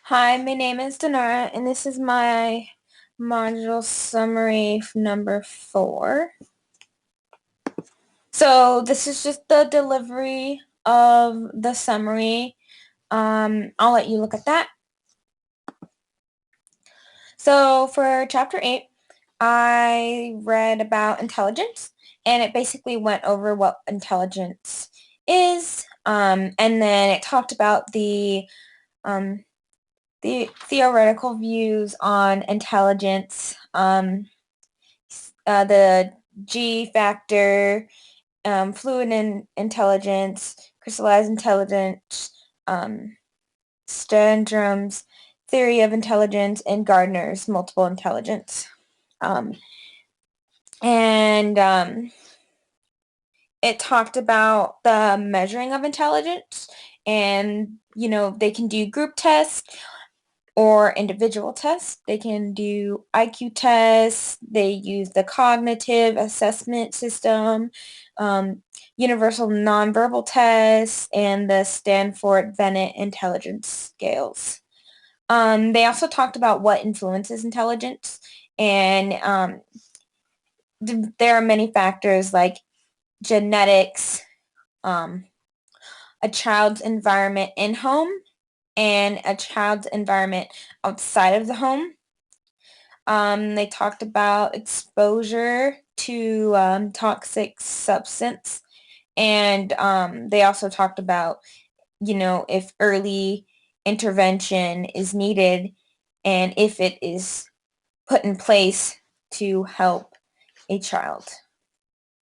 Hi, my name is Denara, and this is my module summary number 4. So this is just the delivery of the summary. I'll let you look at that. So for chapter 8, I read about intelligence, and it basically went over what intelligence is, and then it talked about um, the theoretical views on intelligence, the G factor, fluid intelligence, crystallized intelligence, Stenstrom's theory of intelligence, and Gardner's multiple intelligence. Um, and it talked about the measuring of intelligence, and they can do group tests or individual tests. They can do IQ tests. They use the cognitive assessment system, um, universal nonverbal tests, and the Stanford-Bennett intelligence scales. They also talked about what influences intelligence, and there are many factors like genetics, um, a child's environment in home, and a child's environment outside of the home. They talked about exposure to toxic substance, and they also talked about, if early intervention is needed and if it is put in place to help a child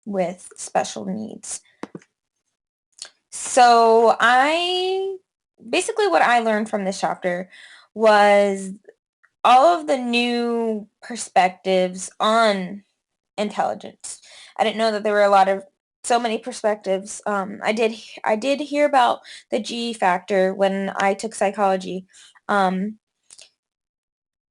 with special needs. So basically what I learned from this chapter was all of the new perspectives on intelligence. I didn't know that there were so many perspectives. I did hear about the G factor when I took psychology, um,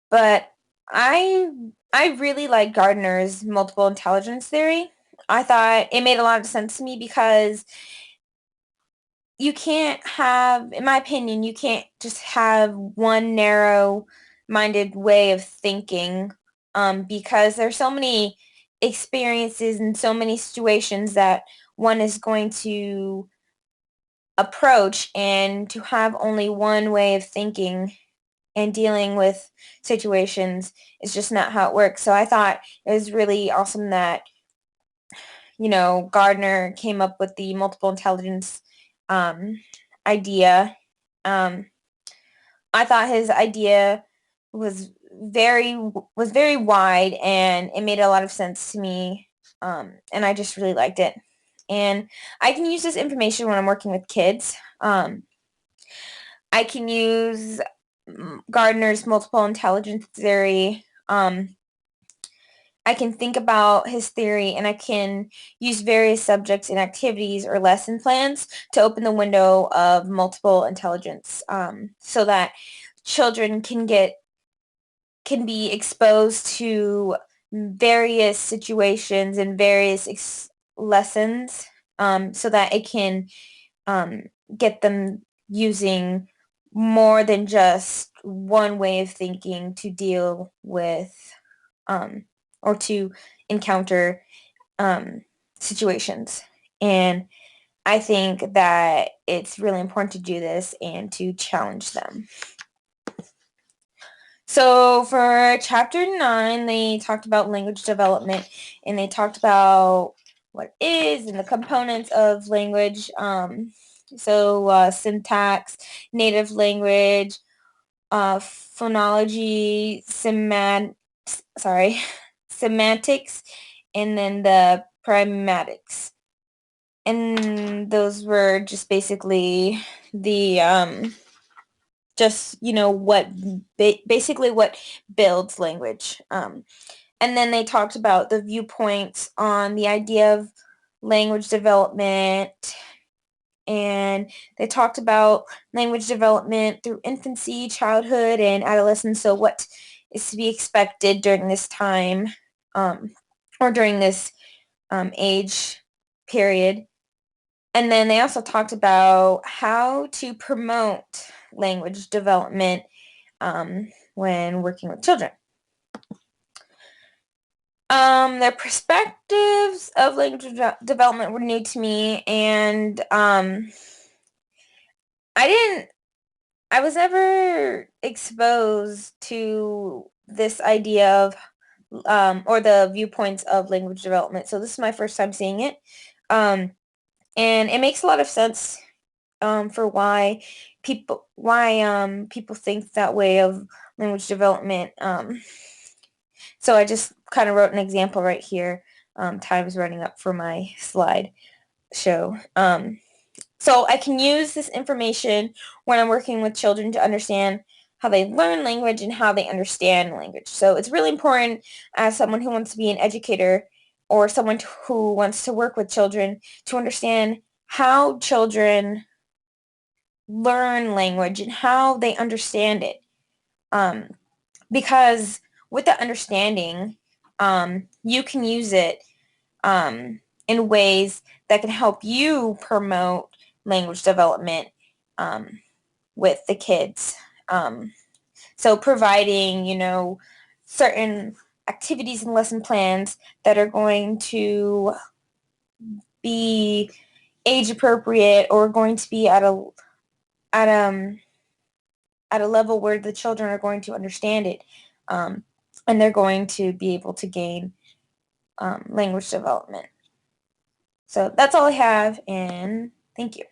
but I really like Gardner's multiple intelligence theory. I thought it made a lot of sense to me because you can't have, in my opinion, you can't just have one narrow-minded way of thinking, because there's so many experiences and so many situations that one is going to approach, and to have only one way of thinking and dealing with situations is just not how it works. So I thought it was really awesome that Gardner came up with the multiple intelligence idea. Um, I thought his idea was very wide, and it made a lot of sense to me, and I just really liked it. And I can use this information when I'm working with kids. I can use Gardner's multiple intelligence theory. I can think about his theory, and I can use various subjects and activities or lesson plans to open the window of multiple intelligence, so that children can be exposed to various situations and various lessons, so that it can get them using more than just one way of thinking to deal with, um, or to encounter situations. And I think that it's really important to do this and to challenge them. So for chapter 9, they talked about language development, and they talked about what is and the components of language. Syntax, native language, phonology, semantics, and then the primatics. And those were just basically the basically what builds language. And then they talked about the viewpoints on the idea of language development, and they talked about language development through infancy, childhood, and adolescence. So what is to be expected during this time, or during this age period. And then they also talked about how to promote language development, when working with children. Their perspectives of language development were new to me, and I was never exposed to this idea of or the viewpoints of language development. So this is my first time seeing it. And it makes a lot of sense for why people think that way of language development. So I just kind of wrote an example right here. Time's running up for my slide show. So I can use this information when I'm working with children to understand how they learn language and how they understand language. So it's really important as someone who wants to be an educator or someone who wants to work with children to understand how children learn language and how they understand it. Because with the understanding, you can use it in ways that can help you promote language development with the kids. So providing, certain activities and lesson plans that are going to be age appropriate or going to be at at a level where the children are going to understand it, and they're going to be able to gain language development. So that's all I have, and thank you.